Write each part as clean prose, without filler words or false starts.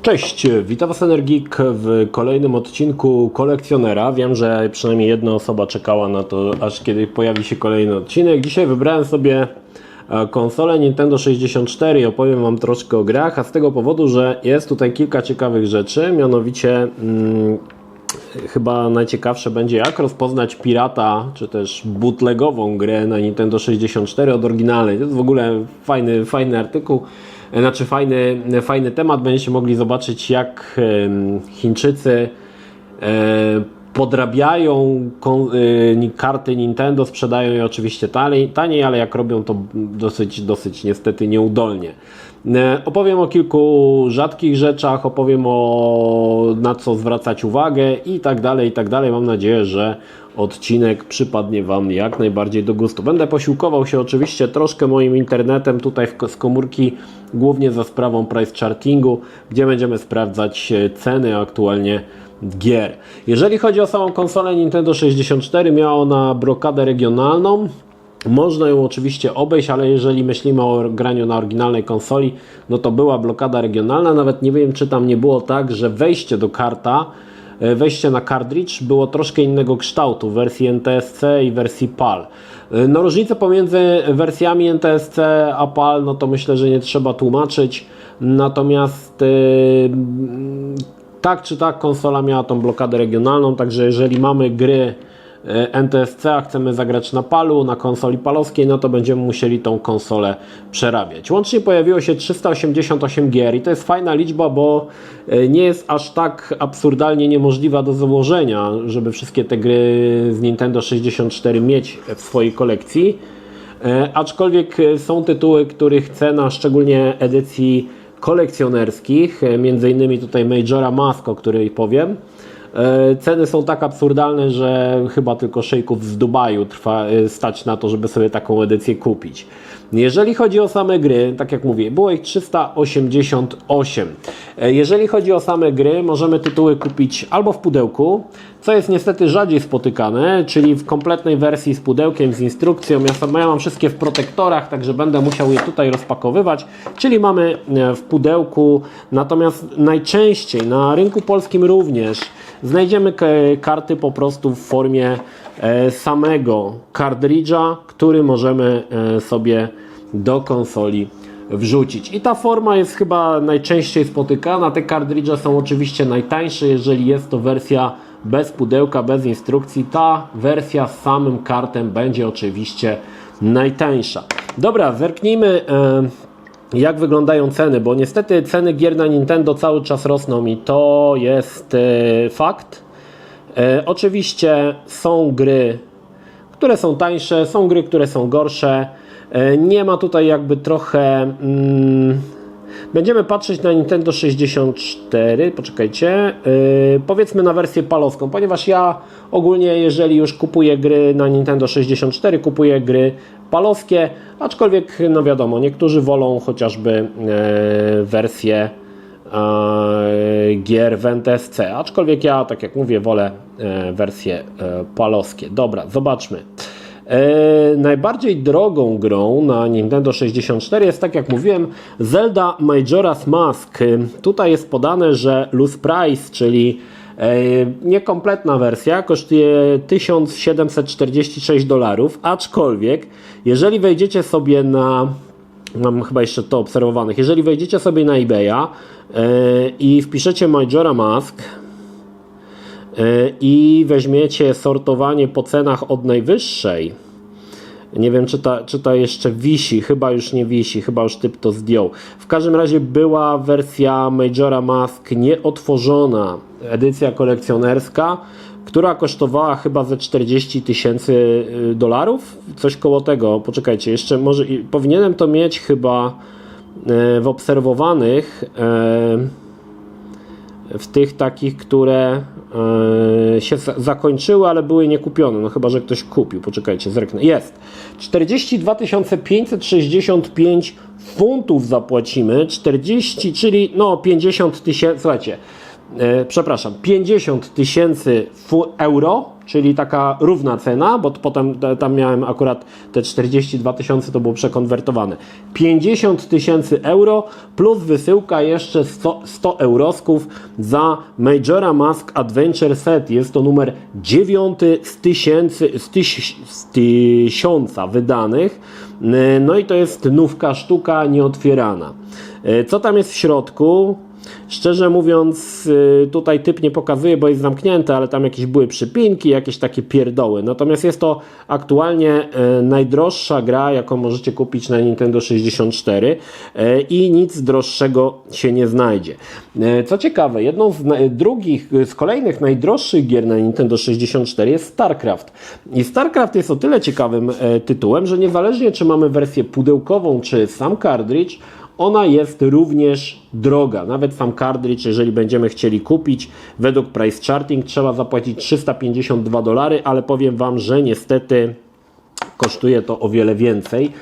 Cześć, witam Was Energik w kolejnym odcinku Kolekcjonera. Wiem, że przynajmniej jedna osoba czekała na to, aż kiedy pojawi się kolejny odcinek. Dzisiaj wybrałem sobie konsolę Nintendo 64 i opowiem Wam troszkę o grach, a z tego powodu, że jest tutaj kilka ciekawych rzeczy, mianowicie chyba najciekawsze będzie, jak rozpoznać pirata, czy też bootlegową grę na Nintendo 64 od oryginalnej. To jest w ogóle fajny artykuł. Znaczy fajny temat. Będziecie mogli zobaczyć, jak Chińczycy podrabiają karty Nintendo, sprzedają je oczywiście taniej, ale jak robią to dosyć niestety nieudolnie. Opowiem o kilku rzadkich rzeczach, opowiem na co zwracać uwagę i tak dalej. Mam nadzieję, że odcinek przypadnie Wam jak najbardziej do gustu. Będę posiłkował się oczywiście troszkę moim internetem tutaj z komórki, głównie za sprawą price chartingu, gdzie będziemy sprawdzać ceny aktualnie gier. Jeżeli chodzi o samą konsolę Nintendo 64, miała ona blokadę regionalną. Można ją oczywiście obejść, ale jeżeli myślimy o graniu na oryginalnej konsoli, no to była blokada regionalna. Nawet nie wiem, czy tam nie było tak, że wejście na cartridge było troszkę innego kształtu w wersji NTSC i wersji PAL. No, różnicę pomiędzy wersjami NTSC a PAL, no to myślę, że nie trzeba tłumaczyć. Natomiast tak czy tak konsola miała tą blokadę regionalną, także jeżeli mamy gry NTSC, a chcemy zagrać na PAL-u, na konsoli palowskiej, no to będziemy musieli tą konsolę przerabiać. Łącznie pojawiło się 388 gier i to jest fajna liczba, bo nie jest aż tak absurdalnie niemożliwa do założenia, żeby wszystkie te gry z Nintendo 64 mieć w swojej kolekcji. Aczkolwiek są tytuły, których cena, szczególnie edycji kolekcjonerskich, między innymi tutaj Majora Mask, o której powiem, ceny są tak absurdalne, że chyba tylko szejków z Dubaju stać na to, żeby sobie taką edycję kupić. Jeżeli chodzi o same gry, tak jak mówię, było ich 388. Jeżeli chodzi o same gry, możemy tytuły kupić albo w pudełku, co jest niestety rzadziej spotykane, czyli w kompletnej wersji z pudełkiem, z instrukcją. Ja mam wszystkie w protektorach, także będę musiał je tutaj rozpakowywać, czyli mamy w pudełku, natomiast najczęściej na rynku polskim również znajdziemy karty po prostu w formie samego kartridża, który możemy sobie do konsoli wrzucić. I ta forma jest chyba najczęściej spotykana. Te kartridże są oczywiście najtańsze, jeżeli jest to wersja bez pudełka, bez instrukcji. Ta wersja z samym kartem będzie oczywiście najtańsza. Dobra, zerknijmy jak wyglądają ceny, bo niestety ceny gier na Nintendo cały czas rosną i to jest fakt. Oczywiście są gry, które są tańsze, są gry, które są gorsze. Nie ma tutaj jakby trochę... Będziemy patrzeć na Nintendo 64, poczekajcie, powiedzmy na wersję palowską, ponieważ ja ogólnie, jeżeli już kupuję gry na Nintendo 64, kupuję gry palowskie, aczkolwiek no wiadomo, niektórzy wolą chociażby wersję gier w NTSC, aczkolwiek ja, tak jak mówię, wolę wersje palowskie. Dobra, zobaczmy. Najbardziej drogą grą na Nintendo 64 jest, tak jak mówiłem, Zelda Majora's Mask. Tutaj jest podane, że loose price, czyli niekompletna wersja, kosztuje $1746, aczkolwiek jeżeli wejdziecie sobie mam chyba jeszcze to obserwowanych, jeżeli wejdziecie sobie na eBaya i wpiszecie Majora Mask i weźmiecie sortowanie po cenach od najwyższej, nie wiem czy ta jeszcze wisi, chyba już nie wisi, chyba już typ to zdjął. W każdym razie była wersja Majora Mask nieotworzona, edycja kolekcjonerska, która kosztowała chyba ze $40,000, coś koło tego. Poczekajcie, jeszcze może powinienem to mieć chyba w obserwowanych, w tych takich, które się zakończyły, ale były niekupione. No chyba że ktoś kupił. Poczekajcie, zerknę. Jest. 42 565 funtów zapłacimy. 40, czyli no 50 000, słuchajcie, przepraszam, 50 000 euro, czyli taka równa cena, bo potem tam miałem akurat te 42 000, to było przekonwertowane. 50 000 euro plus wysyłka jeszcze 100 eurosków za Majora Mask Adventure Set. Jest to numer 9 z 1000 wydanych. No i to jest nówka sztuka nieotwierana. Co tam jest w środku? Szczerze mówiąc, tutaj typ nie pokazuje, bo jest zamknięte, ale tam jakieś były przypinki, jakieś takie pierdoły. Natomiast jest to aktualnie najdroższa gra, jaką możecie kupić na Nintendo 64 i nic droższego się nie znajdzie. Co ciekawe, jedną z kolejnych najdroższych gier na Nintendo 64 jest StarCraft. I StarCraft jest o tyle ciekawym tytułem, że niezależnie czy mamy wersję pudełkową, czy sam cartridge, ona jest również droga. Nawet sam cartridge, jeżeli będziemy chcieli kupić, według Price Charting trzeba zapłacić $352, ale powiem Wam, że niestety kosztuje to o wiele więcej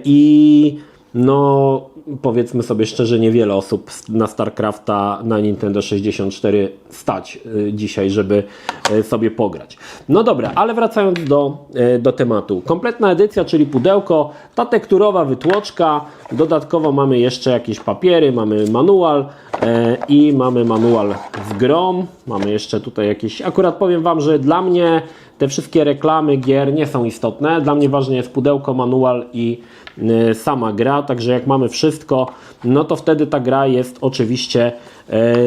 i no powiedzmy sobie szczerze, niewiele osób na StarCrafta na Nintendo 64 stać dzisiaj, żeby sobie pograć. No dobra, ale wracając do tematu. Kompletna edycja, czyli pudełko, ta tekturowa wytłoczka, dodatkowo mamy jeszcze jakieś papiery, mamy manual i mamy manual z grą, mamy jeszcze tutaj jakieś, akurat powiem Wam, że dla mnie te wszystkie reklamy gier nie są istotne, dla mnie ważne jest pudełko, manual i sama gra, także jak mamy wszystko, no to wtedy ta gra jest oczywiście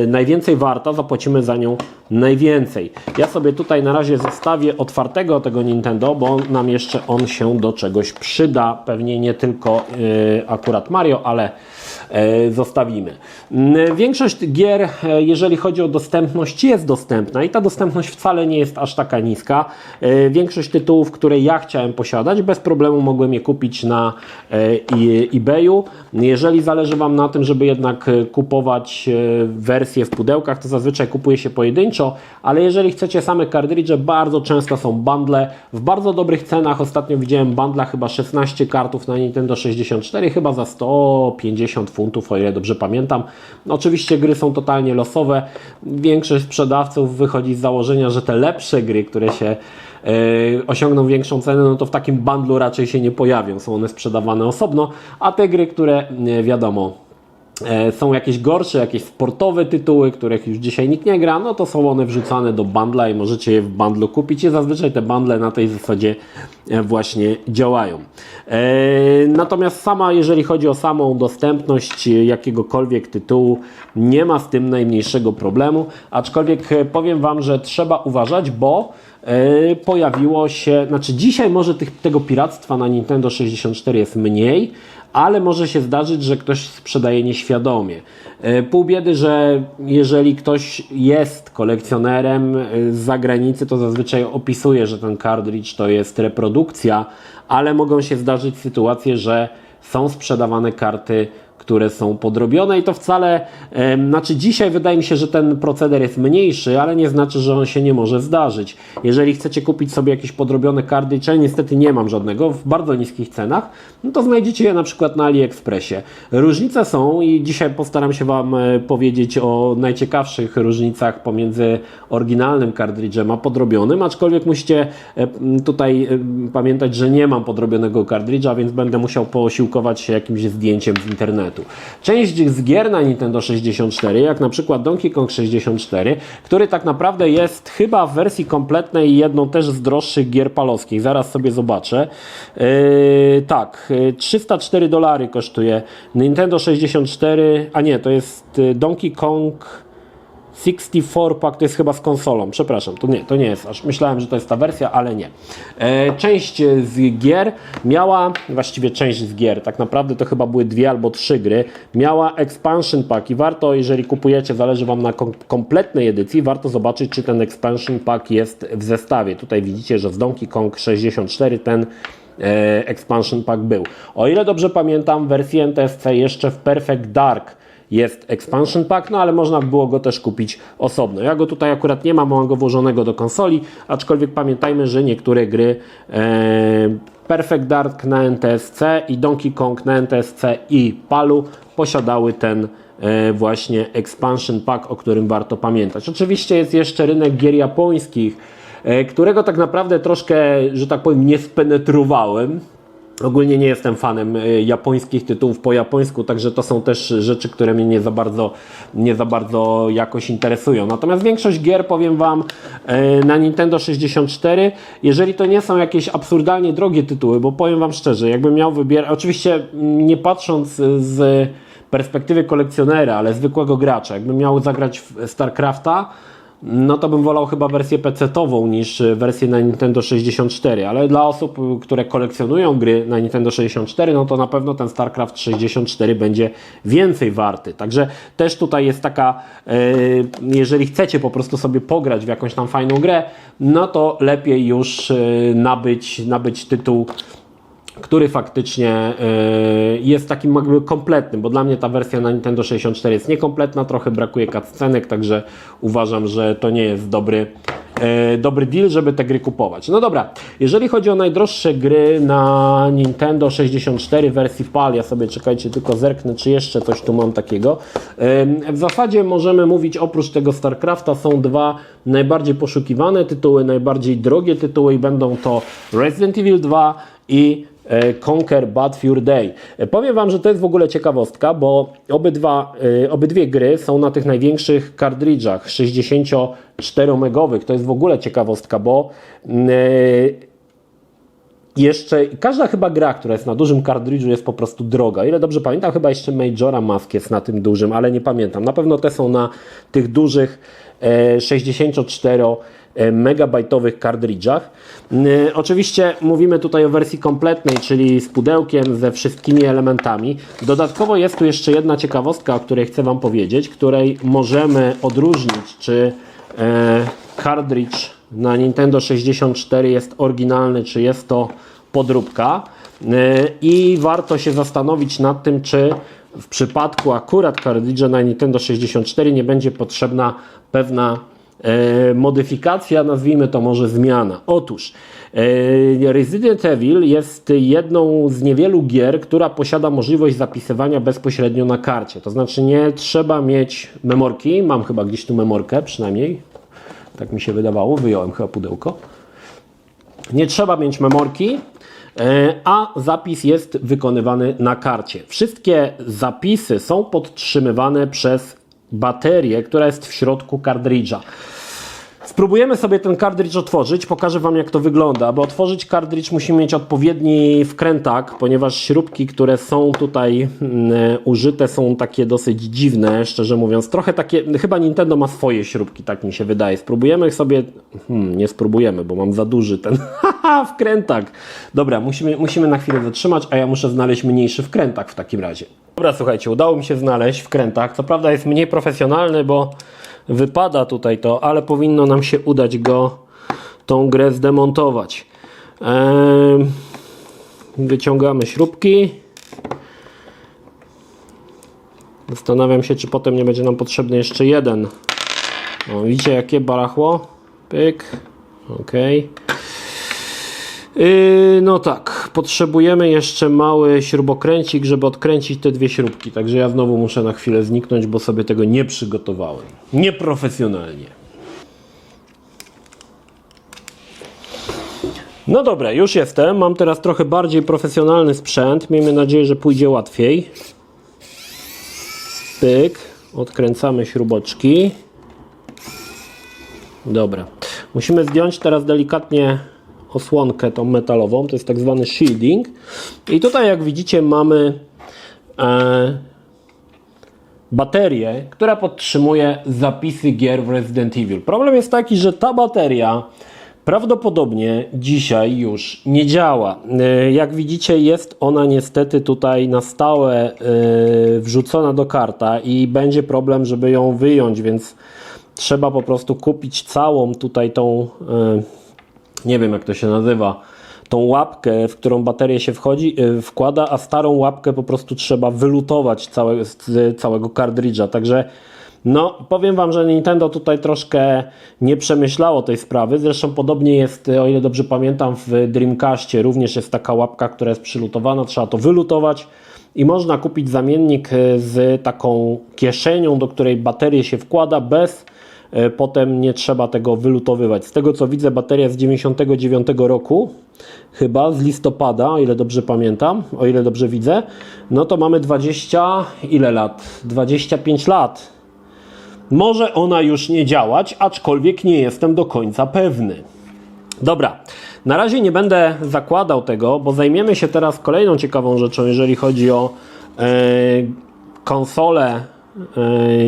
najwięcej warta, zapłacimy za nią najwięcej. Ja sobie tutaj na razie zostawię otwartego tego Nintendo, bo nam jeszcze on się do czegoś przyda, pewnie nie tylko akurat Mario, ale zostawimy. Większość gier, jeżeli chodzi o dostępność, jest dostępna i ta dostępność wcale nie jest aż taka niska. Większość tytułów, które ja chciałem posiadać, bez problemu mogłem je kupić na eBayu. Jeżeli zależy Wam na tym, żeby jednak kupować wersje w pudełkach, to zazwyczaj kupuje się pojedynczo, ale jeżeli chcecie same kartridże, bardzo często są bundle w bardzo dobrych cenach. Ostatnio widziałem bundla chyba 16 kartów na Nintendo 64, chyba za 150 funtów, o ile dobrze pamiętam. Oczywiście gry są totalnie losowe. Większość sprzedawców wychodzi z założenia, że te lepsze gry, które się osiągną większą cenę, no to w takim bundlu raczej się nie pojawią. Są one sprzedawane osobno, a te gry, które wiadomo, są jakieś gorsze, jakieś sportowe tytuły, których już dzisiaj nikt nie gra, no to są one wrzucane do bundla i możecie je w bundlu kupić i zazwyczaj te bundle na tej zasadzie właśnie działają. Natomiast jeżeli chodzi o samą dostępność jakiegokolwiek tytułu, nie ma z tym najmniejszego problemu, aczkolwiek powiem Wam, że trzeba uważać, bo pojawiło się, znaczy dzisiaj może tego piractwa na Nintendo 64 jest mniej, ale może się zdarzyć, że ktoś sprzedaje nieświadomie. Pół biedy, że jeżeli ktoś jest kolekcjonerem z zagranicy, to zazwyczaj opisuje, że ten cartridge to jest reprodukcja, ale mogą się zdarzyć sytuacje, że są sprzedawane karty, które są podrobione i to wcale, znaczy dzisiaj wydaje mi się, że ten proceder jest mniejszy, ale nie znaczy, że on się nie może zdarzyć. Jeżeli chcecie kupić sobie jakieś podrobione cartridge, niestety nie mam żadnego, w bardzo niskich cenach, no to znajdziecie je na przykład na AliExpressie. Różnice są i dzisiaj postaram się Wam powiedzieć o najciekawszych różnicach pomiędzy oryginalnym cartridge'em a podrobionym, aczkolwiek musicie tutaj pamiętać, że nie mam podrobionego cartridge'a, więc będę musiał posiłkować się jakimś zdjęciem z internetu. Część z gier na Nintendo 64, jak na przykład Donkey Kong 64, który tak naprawdę jest chyba w wersji kompletnej jedną też z droższych gier palowskich. Zaraz sobie zobaczę. Tak, $304 kosztuje Nintendo 64, a nie, to jest Donkey Kong 64 pack, to jest chyba z konsolą, przepraszam, to nie jest, aż myślałem, że to jest ta wersja, ale nie. Część z gier miała, właściwie część z gier, tak naprawdę to chyba były 2 albo 3 gry, miała expansion pack i warto, jeżeli kupujecie, zależy Wam na kompletnej edycji, warto zobaczyć, czy ten expansion pack jest w zestawie. Tutaj widzicie, że z Donkey Kong 64 ten expansion pack był. O ile dobrze pamiętam, w wersji NTSC jeszcze w Perfect Dark jest expansion pack, no ale można było go też kupić osobno. Ja go tutaj akurat nie mam go włożonego do konsoli, aczkolwiek pamiętajmy, że niektóre gry Perfect Dark na NTSC i Donkey Kong na NTSC i PAL-u posiadały ten właśnie expansion pack, o którym warto pamiętać. Oczywiście jest jeszcze rynek gier japońskich, którego tak naprawdę troszkę, że tak powiem, nie spenetrowałem. Ogólnie nie jestem fanem japońskich tytułów po japońsku, także to są też rzeczy, które mnie nie za bardzo jakoś interesują. Natomiast większość gier, powiem Wam, na Nintendo 64, jeżeli to nie są jakieś absurdalnie drogie tytuły, bo powiem Wam szczerze, jakbym miał wybierać, oczywiście nie patrząc z perspektywy kolekcjonera, ale zwykłego gracza, jakbym miał zagrać w StarCrafta, no to bym wolał chyba wersję PC-tową niż wersję na Nintendo 64, ale dla osób, które kolekcjonują gry na Nintendo 64, no to na pewno ten StarCraft 64 będzie więcej warty. Także też tutaj jest taka, jeżeli chcecie po prostu sobie pograć w jakąś tam fajną grę, no to lepiej już nabyć tytuł, który faktycznie jest takim jakby kompletnym, bo dla mnie ta wersja na Nintendo 64 jest niekompletna, trochę brakuje cutscenek, także uważam, że to nie jest dobry deal, żeby te gry kupować. No dobra, jeżeli chodzi o najdroższe gry na Nintendo 64 wersji PAL, ja sobie czekajcie, tylko zerknę, czy jeszcze coś tu mam takiego. W zasadzie możemy mówić, oprócz tego StarCrafta są dwa najbardziej poszukiwane tytuły, najbardziej drogie tytuły i będą to Resident Evil 2 i Conquer Bad Fur Day. Powiem Wam, że to jest w ogóle ciekawostka, bo obydwie gry są na tych największych kartridżach 64-megowych. To jest w ogóle ciekawostka, bo jeszcze każda chyba gra, która jest na dużym kartridżu, jest po prostu droga. O ile dobrze pamiętam, chyba jeszcze Majora Mask jest na tym dużym, ale nie pamiętam. Na pewno te są na tych dużych 64 megabajtowych kartridżach. Oczywiście mówimy tutaj o wersji kompletnej, czyli z pudełkiem, ze wszystkimi elementami. Dodatkowo jest tu jeszcze jedna ciekawostka, o której chcę Wam powiedzieć, której możemy odróżnić, czy kartridż na Nintendo 64 jest oryginalny, czy jest to podróbka. I warto się zastanowić nad tym, czy w przypadku akurat kartridża na Nintendo 64 nie będzie potrzebna pewna modyfikacja, nazwijmy to może zmiana. Otóż Resident Evil jest jedną z niewielu gier, która posiada możliwość zapisywania bezpośrednio na karcie. To znaczy nie trzeba mieć memorki. Mam chyba gdzieś tu memorkę przynajmniej. Tak mi się wydawało. Wyjąłem chyba pudełko. Nie trzeba mieć memorki, a zapis jest wykonywany na karcie. Wszystkie zapisy są podtrzymywane przez baterię, która jest w środku kartridża. Spróbujemy sobie ten kartridż otworzyć, pokażę Wam, jak to wygląda. Aby otworzyć kartridż musimy mieć odpowiedni wkrętak, ponieważ śrubki, które są tutaj użyte, są takie dosyć dziwne, szczerze mówiąc. Trochę takie, chyba Nintendo ma swoje śrubki, tak mi się wydaje. Spróbujemy sobie, nie spróbujemy, bo mam za duży ten wkrętak. Dobra, musimy na chwilę zatrzymać, a ja muszę znaleźć mniejszy wkrętak w takim razie. Dobra, słuchajcie, udało mi się znaleźć wkrętak. Co prawda jest mniej profesjonalny, bo wypada tutaj to, ale powinno nam się udać tą grę zdemontować. Wyciągamy śrubki. Zastanawiam się, czy potem nie będzie nam potrzebny jeszcze jeden. O, widzicie, jakie barachło? Pyk. Ok. No tak, potrzebujemy jeszcze mały śrubokręcik, żeby odkręcić te dwie śrubki. Także ja znowu muszę na chwilę zniknąć, bo sobie tego nie przygotowałem. Nieprofesjonalnie. No dobra, już jestem. Mam teraz trochę bardziej profesjonalny sprzęt. Miejmy nadzieję, że pójdzie łatwiej. Pyk. Odkręcamy śruboczki. Dobra. Musimy zdjąć teraz delikatnie osłonkę tą metalową, to jest tak zwany shielding. I tutaj, jak widzicie, mamy baterię, która podtrzymuje zapisy gier w Resident Evil. Problem jest taki, że ta bateria prawdopodobnie dzisiaj już nie działa. Jak widzicie, jest ona niestety tutaj na stałe wrzucona do karta i będzie problem, żeby ją wyjąć, więc trzeba po prostu kupić całą tutaj tą nie wiem, jak to się nazywa, tą łapkę, w którą baterię się wkłada, a starą łapkę po prostu trzeba wylutować z całego kartridża. Także no, powiem Wam, że Nintendo tutaj troszkę nie przemyślało tej sprawy. Zresztą podobnie jest, o ile dobrze pamiętam, w Dreamcastie również jest taka łapka, która jest przylutowana, trzeba to wylutować i można kupić zamiennik z taką kieszenią, do której baterię się wkłada bez potem nie trzeba tego wylutowywać. Z tego co widzę, bateria z 99 roku, chyba z listopada, o ile dobrze pamiętam, o ile dobrze widzę, no to mamy 20, ile lat? 25 lat. Może ona już nie działać, aczkolwiek nie jestem do końca pewny. Dobra, na razie nie będę zakładał tego, bo zajmiemy się teraz kolejną ciekawą rzeczą, jeżeli chodzi o konsolę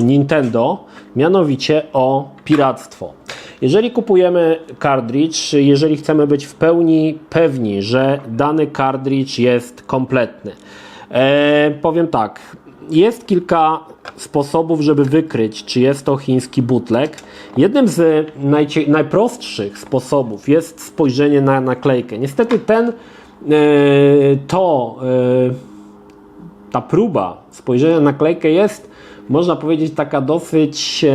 Nintendo, mianowicie o piractwo. Jeżeli kupujemy kartridż, jeżeli chcemy być w pełni pewni, że dany kartridż jest kompletny, powiem tak, jest kilka sposobów, żeby wykryć, czy jest to chiński bootleg. Jednym z najprostszych sposobów jest spojrzenie na naklejkę. Niestety ta próba spojrzenia na naklejkę jest, można powiedzieć, taka dosyć...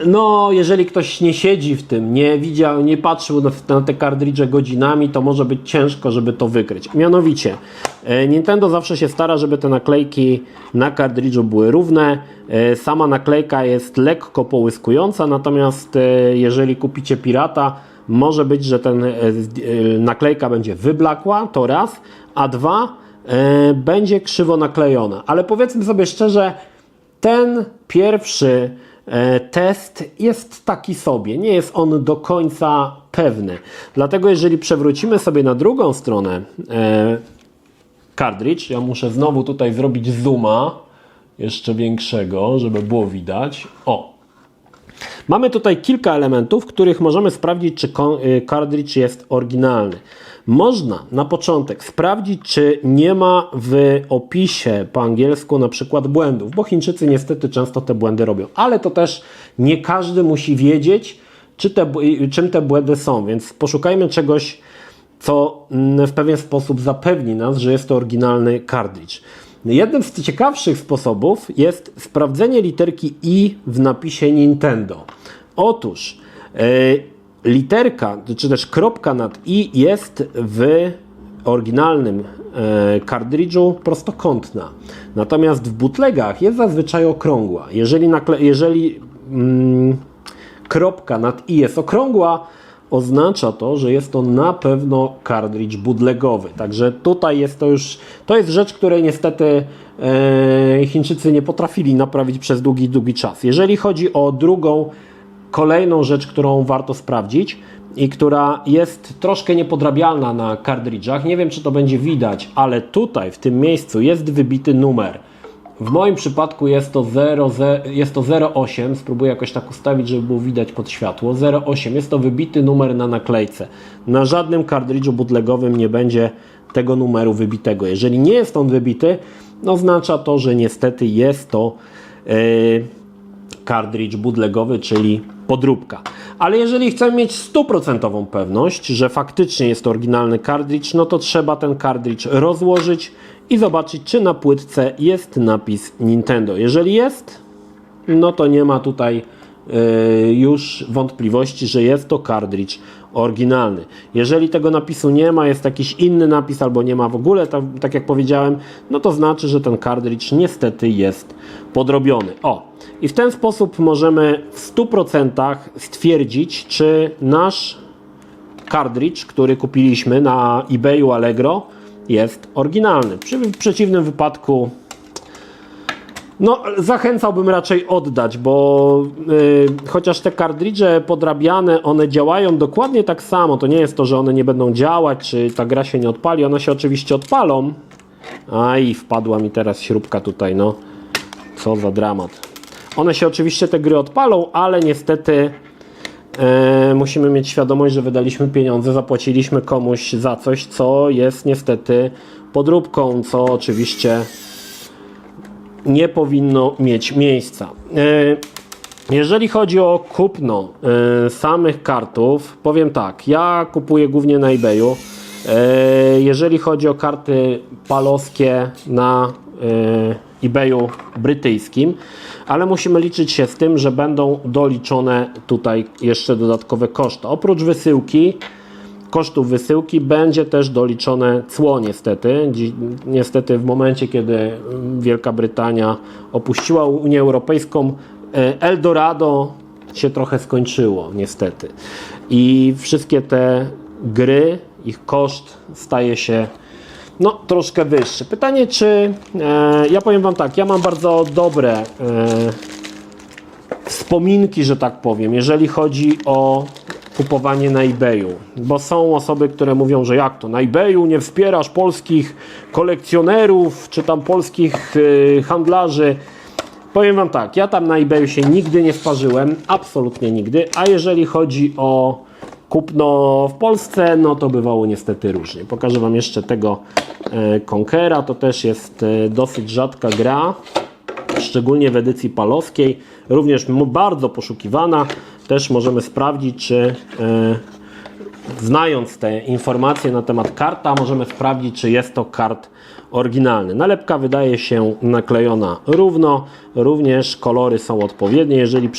No, jeżeli ktoś nie siedzi w tym, nie widział, nie patrzył na te kartridże godzinami, to może być ciężko, żeby to wykryć. Mianowicie, Nintendo zawsze się stara, żeby te naklejki na kartridżu były równe. Sama naklejka jest lekko połyskująca, natomiast jeżeli kupicie pirata, może być, że naklejka będzie wyblakła, to raz, a dwa, będzie krzywo naklejona. Ale powiedzmy sobie szczerze, ten pierwszy test jest taki sobie, nie jest on do końca pewny. Dlatego jeżeli przewrócimy sobie na drugą stronę kartridż, ja muszę znowu tutaj zrobić zooma jeszcze większego, żeby było widać. O! Mamy tutaj kilka elementów, w których możemy sprawdzić, czy kartridż jest oryginalny. Można na początek sprawdzić, czy nie ma w opisie po angielsku na przykład błędów, bo Chińczycy niestety często te błędy robią, ale to też nie każdy musi wiedzieć, czym te błędy są, więc poszukajmy czegoś, co w pewien sposób zapewni nas, że jest to oryginalny kartridż. Jednym z ciekawszych sposobów jest sprawdzenie literki I w napisie Nintendo. Otóż literka, czy też kropka nad I jest w oryginalnym kartridżu prostokątna. Natomiast w bootlegach jest zazwyczaj okrągła. Jeżeli kropka nad I jest okrągła, oznacza to, że jest to na pewno kartridż bootlegowy. Także tutaj jest to jest rzecz, której niestety Chińczycy nie potrafili naprawić przez długi czas. Jeżeli chodzi o kolejną rzecz, którą warto sprawdzić i która jest troszkę niepodrabialna na kartridżach, nie wiem, czy to będzie widać, ale tutaj w tym miejscu jest wybity numer. W moim przypadku jest to 08, spróbuję jakoś tak ustawić, żeby było widać pod światło. 08 jest to wybity numer na naklejce. Na żadnym kartridżu bootlegowym nie będzie tego numeru wybitego. Jeżeli nie jest on wybity, oznacza to, że niestety jest to kartridż bootlegowy, czyli podróbka. Ale jeżeli chcemy mieć 100% pewność, że faktycznie jest to oryginalny kartridż, no to trzeba ten kartridż rozłożyć i zobaczyć, czy na płytce jest napis Nintendo. Jeżeli jest, no to nie ma tutaj już wątpliwości, że jest to kartridż oryginalny. Jeżeli tego napisu nie ma, jest jakiś inny napis albo nie ma w ogóle, tak jak powiedziałem, no to znaczy, że ten kartridż niestety jest podrobiony. I w ten sposób możemy w 100% stwierdzić, czy nasz kartridż, który kupiliśmy na eBayu Allegro, jest oryginalny. W przeciwnym wypadku zachęcałbym raczej oddać, bo chociaż te kartridże podrabiane, one działają dokładnie tak samo. To nie jest to, że one nie będą działać, czy ta gra się nie odpali. One się oczywiście odpalą. Aj, wpadła mi teraz śrubka tutaj, no. Co za dramat. One się oczywiście, te gry odpalą, ale niestety musimy mieć świadomość, że wydaliśmy pieniądze, zapłaciliśmy komuś za coś, co jest niestety podróbką, co oczywiście nie powinno mieć miejsca. Jeżeli chodzi o kupno samych kartów, powiem tak, ja kupuję głównie na eBayu. Jeżeli chodzi o karty palowskie na eBayu brytyjskim, ale musimy liczyć się z tym, że będą doliczone tutaj jeszcze dodatkowe koszty. Oprócz kosztów wysyłki będzie też doliczone cło niestety. Niestety w momencie, kiedy Wielka Brytania opuściła Unię Europejską, Eldorado się trochę skończyło niestety i wszystkie te gry, ich koszt staje się no troszkę wyższy. Pytanie, czy ja powiem wam tak, ja mam bardzo dobre wspominki, że tak powiem, jeżeli chodzi o kupowanie na eBayu, bo są osoby, które mówią, że jak to, na eBayu nie wspierasz polskich kolekcjonerów, czy tam polskich handlarzy. Powiem wam tak, ja tam na eBayu się nigdy nie wparzyłem, absolutnie nigdy, a jeżeli chodzi o kupno w Polsce, no to bywało niestety różnie. Pokażę wam jeszcze tego Conquera, to też jest dosyć rzadka gra, szczególnie w edycji palowskiej, również bardzo poszukiwana. Też możemy sprawdzić, czy znając te informacje na temat karta, możemy sprawdzić, czy jest to kart oryginalny. Nalepka wydaje się naklejona równo, również kolory są odpowiednie. Jeżeli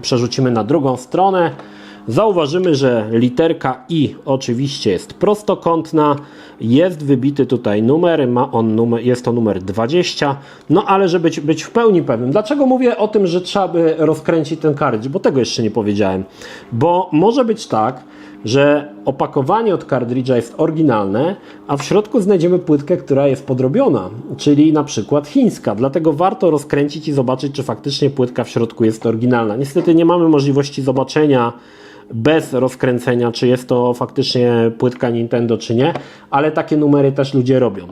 przerzucimy na drugą stronę, zauważymy, że literka I oczywiście jest prostokątna, jest wybity tutaj numer, jest to numer 20, no ale żeby być w pełni pewnym, dlaczego mówię o tym, że trzeba by rozkręcić ten kartridż, bo tego jeszcze nie powiedziałem, bo może być tak, że opakowanie od kartridża jest oryginalne, a w środku znajdziemy płytkę, która jest podrobiona, czyli na przykład chińska, dlatego warto rozkręcić i zobaczyć, czy faktycznie płytka w środku jest oryginalna. Niestety nie mamy możliwości zobaczenia bez rozkręcenia, czy jest to faktycznie płytka Nintendo, czy nie, ale takie numery też ludzie robią.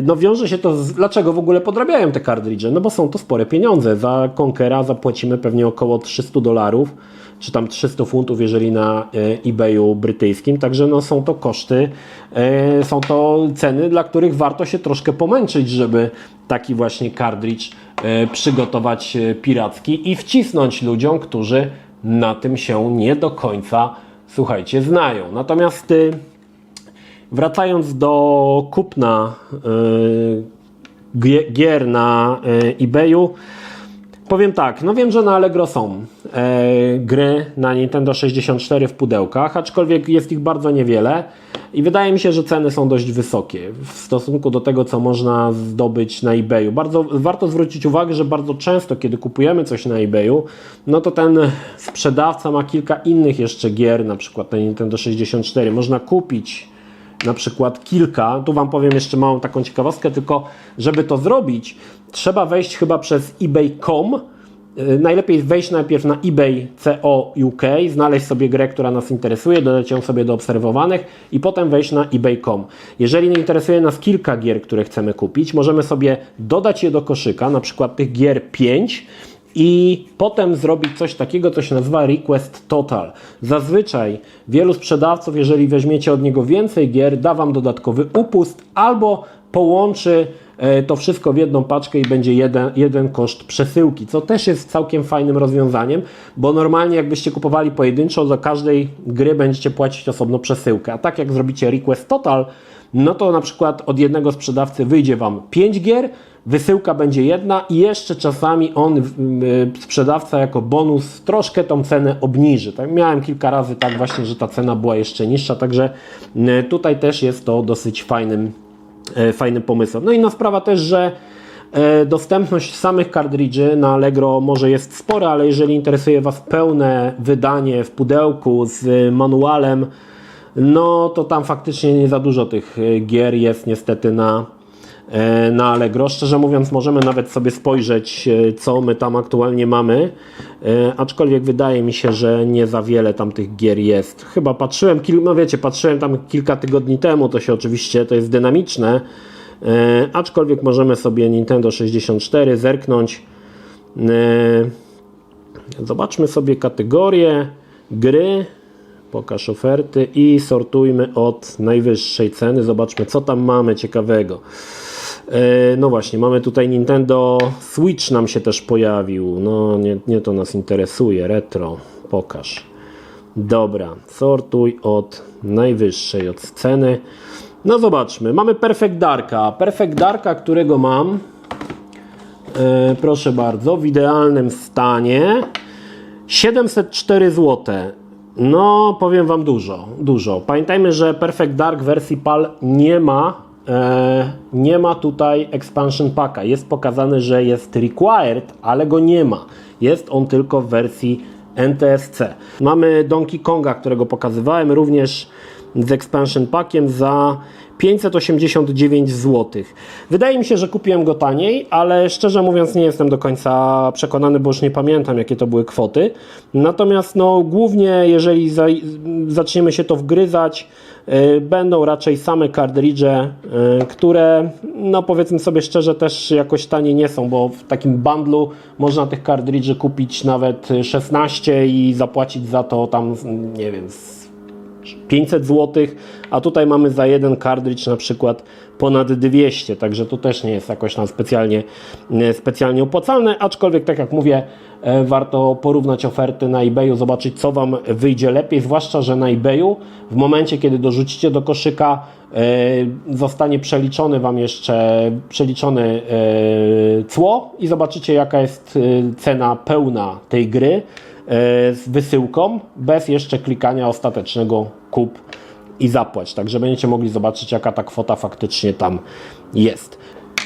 No wiąże się to dlaczego w ogóle podrabiają te kartridże? No bo są to spore pieniądze. Za Conquera zapłacimy pewnie około $300, czy tam 300 funtów, jeżeli na eBayu brytyjskim, także no są to koszty, są to ceny, dla których warto się troszkę pomęczyć, żeby taki właśnie kartridż przygotować piracki i wcisnąć ludziom, którzy na tym się nie do końca, słuchajcie, znają. Natomiast wracając do kupna gier na eBayu, powiem tak, no wiem, że na Allegro są gry na Nintendo 64 w pudełkach, aczkolwiek jest ich bardzo niewiele i wydaje mi się, że ceny są dość wysokie w stosunku do tego, co można zdobyć na eBayu. Bardzo warto zwrócić uwagę, że bardzo często, kiedy kupujemy coś na eBayu, no to ten sprzedawca ma kilka innych jeszcze gier, na przykład na Nintendo 64. Można kupić na przykład kilka, tu wam powiem jeszcze małą taką ciekawostkę, tylko żeby to zrobić, trzeba wejść chyba przez ebay.com. Najlepiej wejść najpierw na eBay.co UK, znaleźć sobie grę, która nas interesuje, dodać ją sobie do obserwowanych i potem wejść na ebay.com. Jeżeli interesuje nas kilka gier, które chcemy kupić, możemy sobie dodać je do koszyka, na przykład tych gier 5 i potem zrobić coś takiego, co się nazywa Request Total. Zazwyczaj wielu sprzedawców, jeżeli weźmiecie od niego więcej gier, da wam dodatkowy upust albo połączy to wszystko w jedną paczkę i będzie jeden koszt przesyłki, co też jest całkiem fajnym rozwiązaniem, bo normalnie jakbyście kupowali pojedynczo, do każdej gry będziecie płacić osobno przesyłkę, a tak jak zrobicie Request Total, no to na przykład od jednego sprzedawcy wyjdzie wam 5 gier, wysyłka będzie jedna i jeszcze czasami sprzedawca jako bonus troszkę tą cenę obniży. Tak, miałem kilka razy tak właśnie, że ta cena była jeszcze niższa, także tutaj też jest to dosyć fajnym pomysłem. No i inna sprawa też, że dostępność samych kartridży na Allegro może jest spora, ale jeżeli interesuje was pełne wydanie w pudełku z manualem, no to tam faktycznie nie za dużo tych gier jest niestety na Allegro. Szczerze mówiąc, możemy nawet sobie spojrzeć, co my tam aktualnie mamy, aczkolwiek wydaje mi się, że nie za wiele tam tych gier jest. Chyba patrzyłem, no wiecie, patrzyłem tam kilka tygodni temu, to się oczywiście, to jest dynamiczne, aczkolwiek możemy sobie Nintendo 64 zerknąć. Zobaczmy sobie kategorię gry, pokaż oferty i sortujmy od najwyższej ceny. Zobaczmy, co tam mamy ciekawego. No właśnie, mamy tutaj Nintendo Switch nam się też pojawił. No nie to nas interesuje. Retro, pokaż. Dobra, sortuj od najwyższej, od ceny. No zobaczmy, mamy Perfect Darka. Perfect Darka, którego mam, proszę bardzo, w idealnym stanie. 704 zł. No, powiem wam dużo. Pamiętajmy, że Perfect Dark wersji PAL nie ma nie ma tutaj expansion packa. Jest pokazane, że jest required, ale go nie ma. Jest on tylko w wersji NTSC. Mamy Donkey Konga, którego pokazywałem, również z expansion packiem za 589 zł. Wydaje mi się, że kupiłem go taniej, ale szczerze mówiąc nie jestem do końca przekonany, bo już nie pamiętam, jakie to były kwoty. Natomiast no, głównie jeżeli zaczniemy się to wgryzać, będą raczej same kartridże, które no powiedzmy sobie szczerze też jakoś tanie nie są, bo w takim bundlu można tych kartridży kupić nawet 16 i zapłacić za to tam, nie wiem, 500 zł, a tutaj mamy za jeden kartridż na przykład ponad 200, także to też nie jest jakoś tam specjalnie opłacalne, aczkolwiek tak jak mówię, warto porównać oferty na eBayu, zobaczyć co Wam wyjdzie lepiej, zwłaszcza, że na eBayu w momencie, kiedy dorzucicie do koszyka, zostanie przeliczony Wam jeszcze cło i zobaczycie jaka jest cena pełna tej gry z wysyłką, bez jeszcze klikania ostatecznego kup i zapłać. Także będziecie mogli zobaczyć, jaka ta kwota faktycznie tam jest.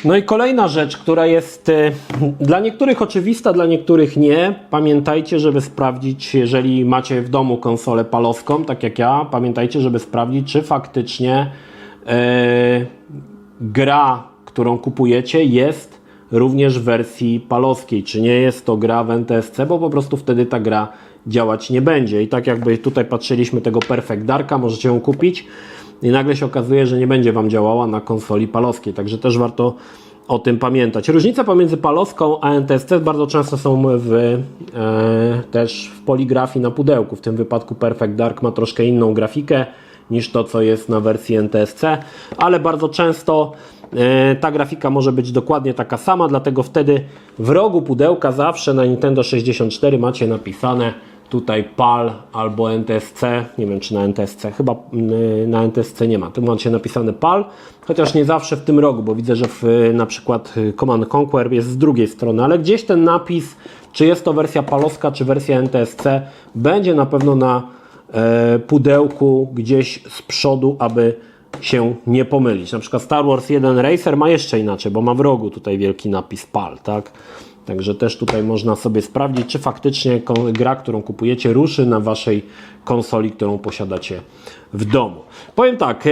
No i kolejna rzecz, która jest dla niektórych oczywista, dla niektórych nie. Pamiętajcie, żeby sprawdzić, jeżeli macie w domu konsolę palowską, tak jak ja, pamiętajcie, żeby sprawdzić, czy faktycznie gra, którą kupujecie, jest również w wersji palowskiej, czy nie jest to gra w NTSC, bo po prostu wtedy ta gra działać nie będzie. I tak jakby tutaj patrzyliśmy tego Perfect Darka, możecie ją kupić i nagle się okazuje, że nie będzie Wam działała na konsoli palowskiej, także też warto o tym pamiętać. Różnice pomiędzy palowską a NTSC bardzo często są też w poligrafii na pudełku. W tym wypadku Perfect Dark ma troszkę inną grafikę niż to, co jest na wersji NTSC, ale bardzo często ta grafika może być dokładnie taka sama, dlatego wtedy w rogu pudełka zawsze na Nintendo 64 macie napisane tutaj PAL albo NTSC, nie wiem czy na NTSC, chyba na NTSC nie ma, tu macie napisane PAL, chociaż nie zawsze w tym rogu, bo widzę, że na przykład Command Conquer jest z drugiej strony, ale gdzieś ten napis, czy jest to wersja palowska, czy wersja NTSC, będzie na pewno na pudełku gdzieś z przodu, aby się nie pomylić. Na przykład Star Wars 1 Racer ma jeszcze inaczej, bo ma w rogu tutaj wielki napis PAL, tak? Także też tutaj można sobie sprawdzić, czy faktycznie gra, którą kupujecie, ruszy na Waszej konsoli, którą posiadacie w domu. Powiem tak,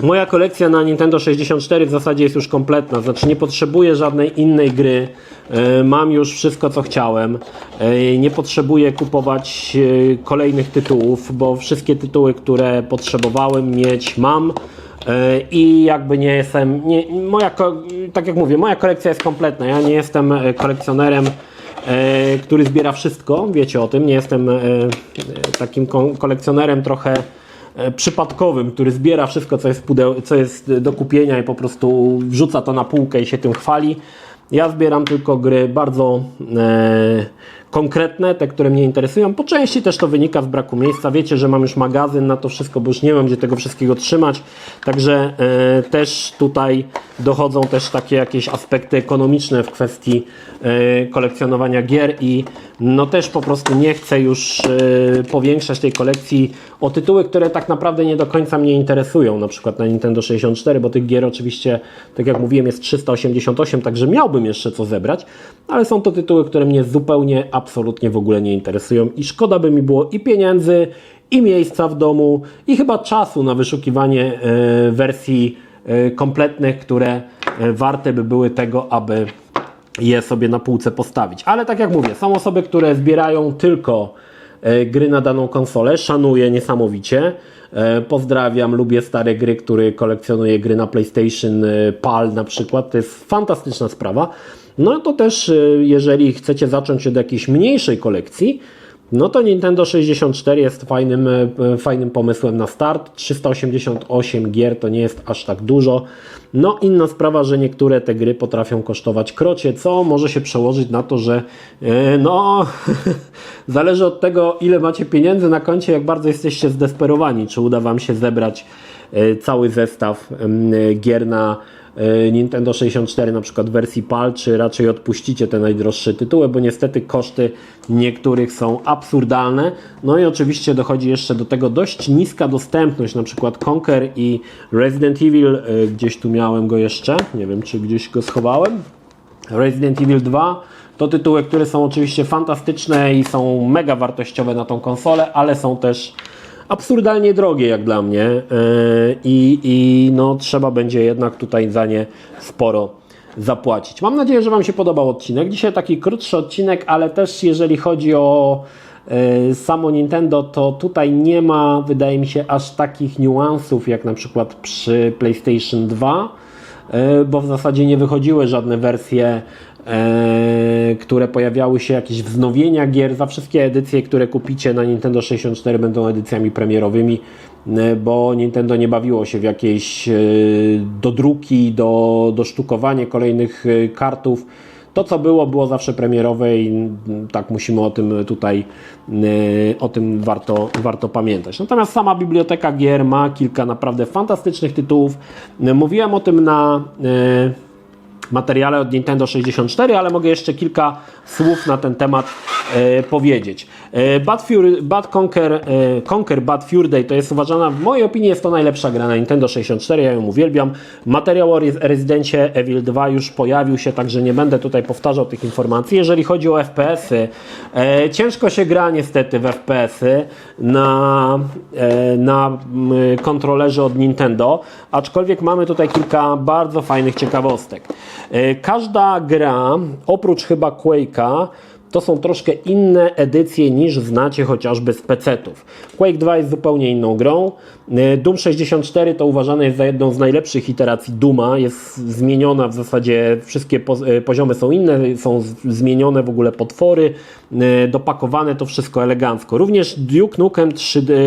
moja kolekcja na Nintendo 64 w zasadzie jest już kompletna, znaczy nie potrzebuję żadnej innej gry, mam już wszystko co chciałem, nie potrzebuję kupować kolejnych tytułów, bo wszystkie tytuły, które potrzebowałem mieć, mam. I jakby nie jestem, tak jak mówię, moja kolekcja jest kompletna, ja nie jestem kolekcjonerem, który zbiera wszystko, wiecie o tym, nie jestem takim kolekcjonerem trochę przypadkowym, który zbiera wszystko, co jest do kupienia i po prostu wrzuca to na półkę i się tym chwali. Ja zbieram tylko gry bardzo konkretne, te, które mnie interesują. Po części też to wynika z braku miejsca. Wiecie, że mam już magazyn na to wszystko, bo już nie mam gdzie tego wszystkiego trzymać. Także też tutaj dochodzą też takie jakieś aspekty ekonomiczne w kwestii kolekcjonowania gier i no też po prostu nie chcę już powiększać tej kolekcji o tytuły, które tak naprawdę nie do końca mnie interesują, na przykład na Nintendo 64, bo tych gier oczywiście, tak jak mówiłem, jest 388, także miałbym jeszcze co zebrać, ale są to tytuły, które mnie zupełnie, absolutnie w ogóle nie interesują i szkoda by mi było i pieniędzy, i miejsca w domu, i chyba czasu na wyszukiwanie wersji kompletnych, które warte by były tego, aby je sobie na półce postawić. Ale tak jak mówię, są osoby, które zbierają tylko gry na daną konsolę, szanuję niesamowicie. Pozdrawiam, lubię stare gry, który kolekcjonuje gry na PlayStation, PAL na przykład, to jest fantastyczna sprawa. No to też, jeżeli chcecie zacząć od jakiejś mniejszej kolekcji, no to Nintendo 64 jest fajnym pomysłem na start. 388 gier to nie jest aż tak dużo. No inna sprawa, że niektóre te gry potrafią kosztować krocie, co może się przełożyć na to, że no zależy od tego, ile macie pieniędzy na koncie, jak bardzo jesteście zdesperowani, czy uda Wam się zebrać cały zestaw gier na Nintendo 64 na przykład w wersji PAL, czy raczej odpuścicie te najdroższe tytuły, bo niestety koszty niektórych są absurdalne. No i oczywiście dochodzi jeszcze do tego dość niska dostępność, na przykład Conker i Resident Evil, gdzieś tu miałem go jeszcze, nie wiem czy gdzieś go schowałem. Resident Evil 2 to tytuły, które są oczywiście fantastyczne i są mega wartościowe na tą konsolę, ale są też absurdalnie drogie jak dla mnie i no, trzeba będzie jednak tutaj za nie sporo zapłacić. Mam nadzieję, że Wam się podobał odcinek. Dzisiaj taki krótszy odcinek, ale też jeżeli chodzi o samo Nintendo, to tutaj nie ma, wydaje mi się, aż takich niuansów jak na przykład przy PlayStation 2, bo w zasadzie nie wychodziły żadne wersje, które pojawiały się, jakieś wznowienia gier. Za wszystkie edycje, które kupicie na Nintendo 64 będą edycjami premierowymi, bo Nintendo nie bawiło się w jakieś dodruki, dosztukowanie kolejnych kartów. To co było zawsze premierowe i tak musimy o tym tutaj, o tym warto pamiętać. Natomiast sama biblioteka gier ma kilka naprawdę fantastycznych tytułów. Mówiłem o tym na materiale od Nintendo 64, ale mogę jeszcze kilka słów na ten temat powiedzieć. Conker Bad Fur Day to jest uważana, w mojej opinii jest to najlepsza gra na Nintendo 64, ja ją uwielbiam. Materiał o Residencie Evil 2 już pojawił się, także nie będę tutaj powtarzał tych informacji. Jeżeli chodzi o FPS-y, ciężko się gra niestety w FPS-y na kontrolerze od Nintendo, aczkolwiek mamy tutaj kilka bardzo fajnych ciekawostek. Każda gra, oprócz chyba Quake'a, to są troszkę inne edycje niż znacie chociażby z PC-ów. Quake 2 jest zupełnie inną grą. Doom 64 to uważane jest za jedną z najlepszych iteracji Dooma. Jest zmieniona w zasadzie, wszystkie poziomy są inne, są zmienione w ogóle potwory, dopakowane to wszystko elegancko. Również Duke Nukem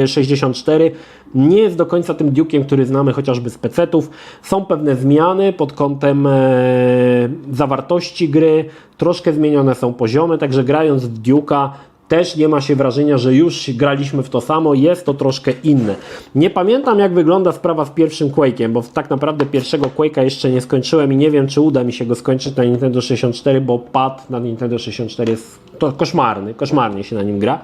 64 nie jest do końca tym Duke'iem, który znamy chociażby z PC-ów. Są pewne zmiany pod kątem zawartości gry, troszkę zmienione są poziomy, także grając w Duke'a też nie ma się wrażenia, że już graliśmy w to samo, jest to troszkę inne. Nie pamiętam jak wygląda sprawa z pierwszym Quake'iem, bo tak naprawdę pierwszego Quake'a jeszcze nie skończyłem i nie wiem czy uda mi się go skończyć na Nintendo 64, bo pad na Nintendo 64 jest to koszmarnie się na nim gra.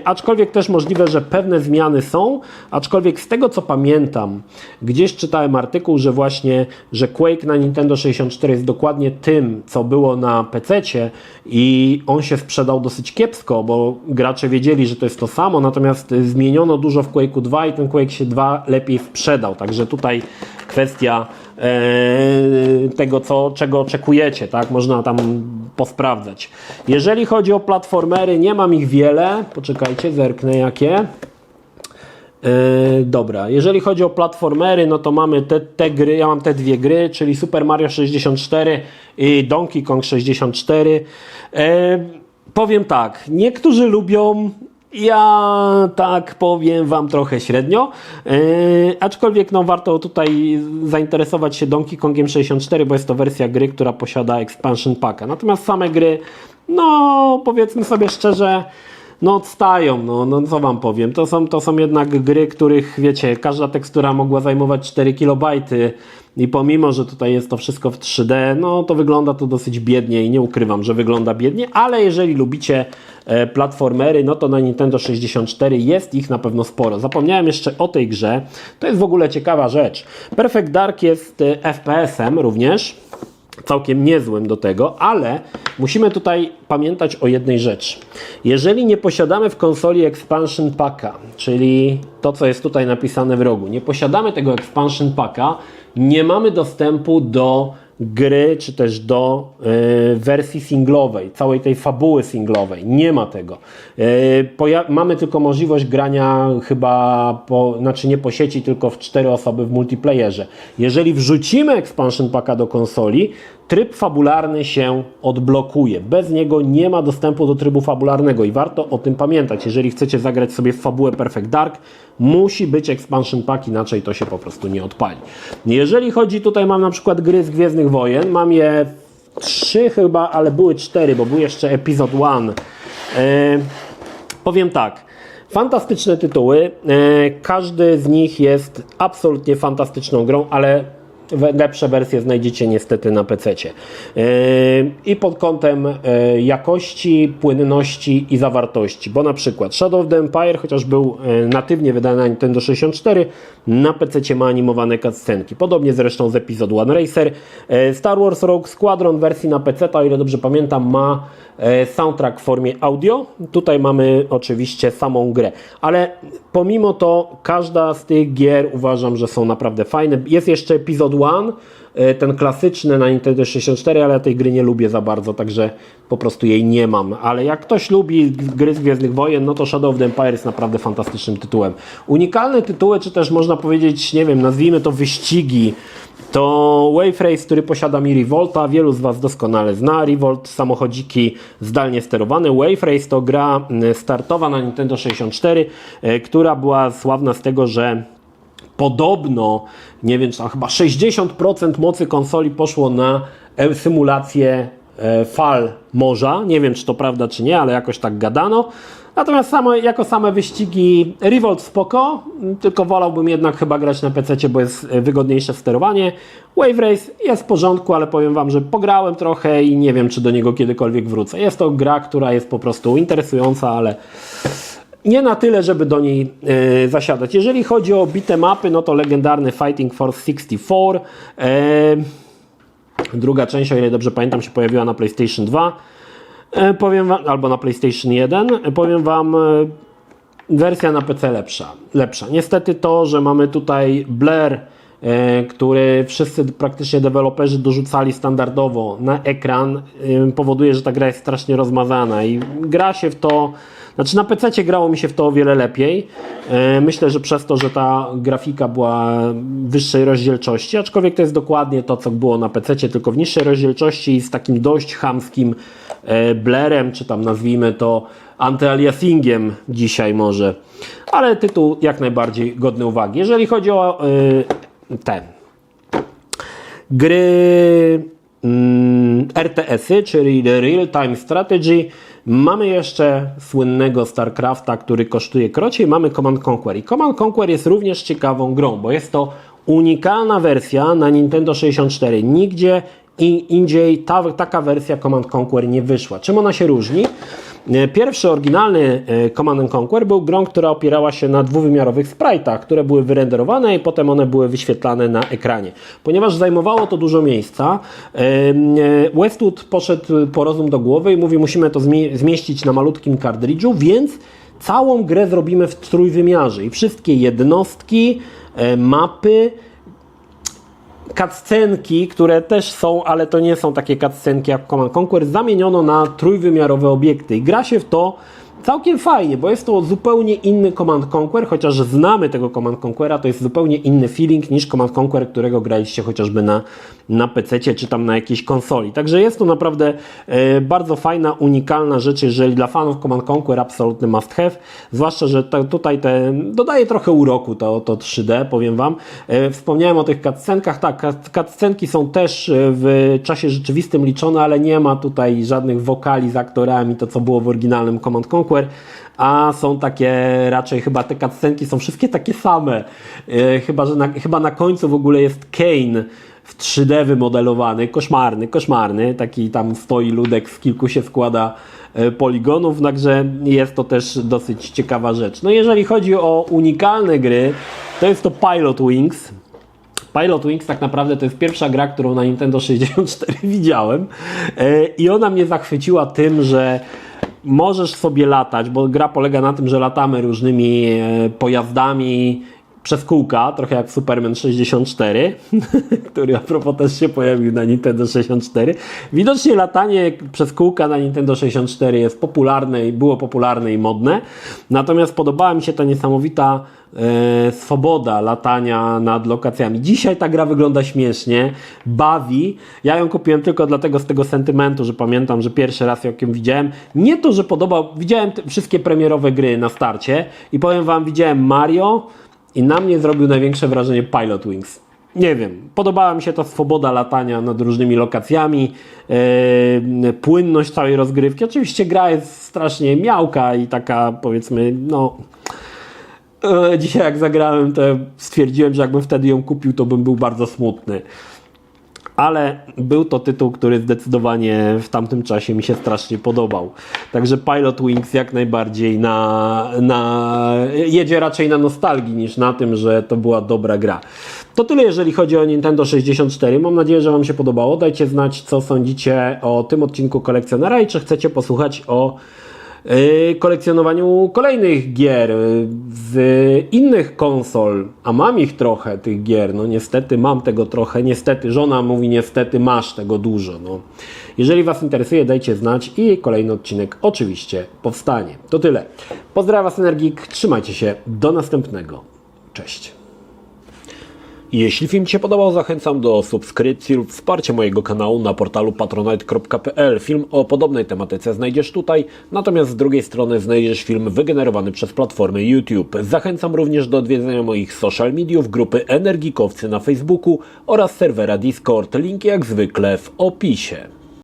Aczkolwiek też możliwe, że pewne zmiany są, aczkolwiek z tego co pamiętam, gdzieś czytałem artykuł, że właśnie, że Quake na Nintendo 64 jest dokładnie tym, co było na PC-cie i on się sprzedał dosyć kiepsko, bo gracze wiedzieli, że to jest to samo, natomiast zmieniono dużo w Quake'u 2 i ten Quake się 2 lepiej sprzedał, także tutaj kwestia tego, czego oczekujecie, tak? Można tam posprawdzać. Jeżeli chodzi o platformery, nie mam ich wiele. Poczekajcie, zerknę jakie. Dobra, jeżeli chodzi o platformery, no to mamy te gry, ja mam te dwie gry, czyli Super Mario 64 i Donkey Kong 64. Powiem tak, niektórzy lubią, ja tak powiem Wam trochę średnio, aczkolwiek no, warto tutaj zainteresować się Donkey Kongiem 64, bo jest to wersja gry, która posiada expansion packa. Natomiast same gry, no powiedzmy sobie szczerze, no odstają, no co Wam powiem, to są jednak gry, których wiecie, każda tekstura mogła zajmować 4 KB i pomimo, że tutaj jest to wszystko w 3D, no to wygląda to dosyć biednie i nie ukrywam, że wygląda biednie, ale jeżeli lubicie platformery, no to na Nintendo 64 jest ich na pewno sporo. Zapomniałem jeszcze o tej grze, to jest w ogóle ciekawa rzecz. Perfect Dark jest FPS-em również, całkiem niezłym do tego, ale musimy tutaj pamiętać o jednej rzeczy. Jeżeli nie posiadamy w konsoli expansion packa, czyli to co jest tutaj napisane w rogu, nie posiadamy tego expansion packa, nie mamy dostępu do gry, czy też do wersji singlowej, całej tej fabuły singlowej. Nie ma tego. Mamy tylko możliwość grania chyba, znaczy nie po sieci, tylko w 4 osoby w multiplayerze. Jeżeli wrzucimy expansion packa do konsoli, tryb fabularny się odblokuje. Bez niego nie ma dostępu do trybu fabularnego i warto o tym pamiętać. Jeżeli chcecie zagrać sobie w fabułę Perfect Dark, musi być expansion pack, inaczej to się po prostu nie odpali. Jeżeli chodzi, tutaj mam na przykład gry z Gwiezdnych Wojen, mam je 3 chyba, ale były 4, bo był jeszcze Episode 1. Powiem tak, fantastyczne tytuły, każdy z nich jest absolutnie fantastyczną grą, ale lepsze wersje znajdziecie niestety na PC-cie. I pod kątem jakości, płynności i zawartości, bo na przykład Shadow of the Empire, chociaż był natywnie wydany na Nintendo 64, na PC-cie ma animowane cutscenki. Podobnie zresztą z Episode 1 Racer. Star Wars Rogue Squadron w wersji na PC, o ile dobrze pamiętam, ma soundtrack w formie audio. Tutaj mamy oczywiście samą grę, ale pomimo to każda z tych gier uważam, że są naprawdę fajne. Jest jeszcze Episode 1, ten klasyczny na Nintendo 64, ale ja tej gry nie lubię za bardzo, także po prostu jej nie mam. Ale jak ktoś lubi gry z Gwiezdnych Wojen, no to Shadow of the Empire jest naprawdę fantastycznym tytułem. Unikalne tytuły, czy też można powiedzieć, nie wiem, nazwijmy to wyścigi, to Wave Race, który posiada mi Revolta, wielu z Was doskonale zna. Revolt, samochodziki zdalnie sterowane. Wave Race to gra startowa na Nintendo 64, która była sławna z tego, że podobno, nie wiem, czy tam chyba 60% mocy konsoli poszło na symulację fal morza. Nie wiem, czy to prawda, czy nie, ale jakoś tak gadano. Natomiast jako same wyścigi Revolt spoko, tylko wolałbym jednak chyba grać na PC, bo jest wygodniejsze sterowanie. Wave Race jest w porządku, ale powiem Wam, że pograłem trochę i nie wiem, czy do niego kiedykolwiek wrócę. Jest to gra, która jest po prostu interesująca, ale nie na tyle, żeby do niej zasiadać. Jeżeli chodzi o beat'em-upy, no to legendarny Fighting Force 64. Druga część, o ile dobrze pamiętam, się pojawiła na PlayStation 2. Powiem Wam, albo na PlayStation 1. Powiem Wam, wersja na PC lepsza. Niestety to, że mamy tutaj blur, który wszyscy praktycznie deweloperzy dorzucali standardowo na ekran, powoduje, że ta gra jest strasznie rozmazana i gra się w to. Znaczy na PC grało mi się w to o wiele lepiej. Myślę, że przez to, że ta grafika była wyższej rozdzielczości, aczkolwiek to jest dokładnie to, co było na PC, tylko w niższej rozdzielczości i z takim dość chamskim blerem, czy tam nazwijmy to antyaliasingiem dzisiaj może. Ale tytuł jak najbardziej godny uwagi. Jeżeli chodzi o te gry RTS-y, czyli The Real Time Strategy, mamy jeszcze słynnego StarCrafta, który kosztuje krociej, mamy Command Conquer. I Command Conquer jest również ciekawą grą, bo jest to unikalna wersja na Nintendo 64. Nigdzie indziej taka wersja Command Conquer nie wyszła. Czym ona się różni? Pierwszy oryginalny Command Conquer był grą, która opierała się na dwuwymiarowych sprite'ach, które były wyrenderowane i potem one były wyświetlane na ekranie. Ponieważ zajmowało to dużo miejsca, Westwood poszedł po rozum do głowy i mówi, musimy to zmieścić na malutkim kartridżu, więc całą grę zrobimy w trójwymiarze i wszystkie jednostki, mapy, cutscenki, które też są, ale to nie są takie cutscenki jak Command Conquer, zamieniono na trójwymiarowe obiekty i gra się w to całkiem fajnie, bo jest to zupełnie inny Command Conquer, chociaż znamy tego Command Conquera, to jest zupełnie inny feeling niż Command Conquer, którego graliście chociażby na PC-cie czy tam na jakiejś konsoli. Także jest to naprawdę bardzo fajna, unikalna rzecz, jeżeli dla fanów Command Conquer absolutny must have, zwłaszcza, że tutaj dodaje trochę uroku to 3D, powiem Wam. Wspomniałem o tych cutscenkach, tak, cutscenki są też w czasie rzeczywistym liczone, ale nie ma tutaj żadnych wokali z aktorami, to co było w oryginalnym Command Conquer, a są takie raczej, chyba te cutscenki są wszystkie takie same, chyba na końcu w ogóle jest Kane w 3D wymodelowany, koszmarny, taki tam stoi ludek, z kilku się składa poligonów, także jest to też dosyć ciekawa rzecz. No jeżeli chodzi o unikalne gry, to jest to Pilot Wings. Pilot Wings tak naprawdę to jest pierwsza gra, którą na Nintendo 64 widziałem i ona mnie zachwyciła tym, że możesz sobie latać, bo gra polega na tym, że latamy różnymi pojazdami przez kółka, trochę jak Superman 64, który a propos też się pojawił na Nintendo 64. Widocznie latanie przez kółka na Nintendo 64 jest popularne i było popularne i modne. Natomiast podobała mi się ta niesamowita swoboda latania nad lokacjami. Dzisiaj ta gra wygląda śmiesznie, bawi. Ja ją kupiłem tylko dlatego z tego sentymentu, że pamiętam, że pierwszy raz jak ją widziałem, nie to, że widziałem wszystkie premierowe gry na starcie i powiem Wam, widziałem Mario i na mnie zrobił największe wrażenie Pilot Wings. Nie wiem, podobała mi się ta swoboda latania nad różnymi lokacjami, płynność całej rozgrywki. Oczywiście gra jest strasznie miałka i taka, powiedzmy, no Dzisiaj jak zagrałem, to stwierdziłem, że jakbym wtedy ją kupił, to bym był bardzo smutny. Ale był to tytuł, który zdecydowanie w tamtym czasie mi się strasznie podobał. Także Pilot Wings jak najbardziej jedzie raczej na nostalgii niż na tym, że to była dobra gra. To tyle, jeżeli chodzi o Nintendo 64. Mam nadzieję, że Wam się podobało. Dajcie znać, co sądzicie o tym odcinku Kolekcjonera i czy chcecie posłuchać o kolekcjonowaniu kolejnych gier z innych konsol, a mam ich trochę, tych gier, no niestety mam tego trochę, niestety żona mówi, niestety masz tego dużo, no. Jeżeli Was interesuje, dajcie znać i kolejny odcinek oczywiście powstanie. To tyle. Pozdrawiam Was, Energik, trzymajcie się, do następnego. Cześć. Jeśli film Ci się podobał, zachęcam do subskrypcji lub wsparcia mojego kanału na portalu patronite.pl. Film o podobnej tematyce znajdziesz tutaj, natomiast z drugiej strony znajdziesz film wygenerowany przez platformę YouTube. Zachęcam również do odwiedzenia moich social mediów, grupy Energikowcy na Facebooku oraz serwera Discord. Link jak zwykle w opisie.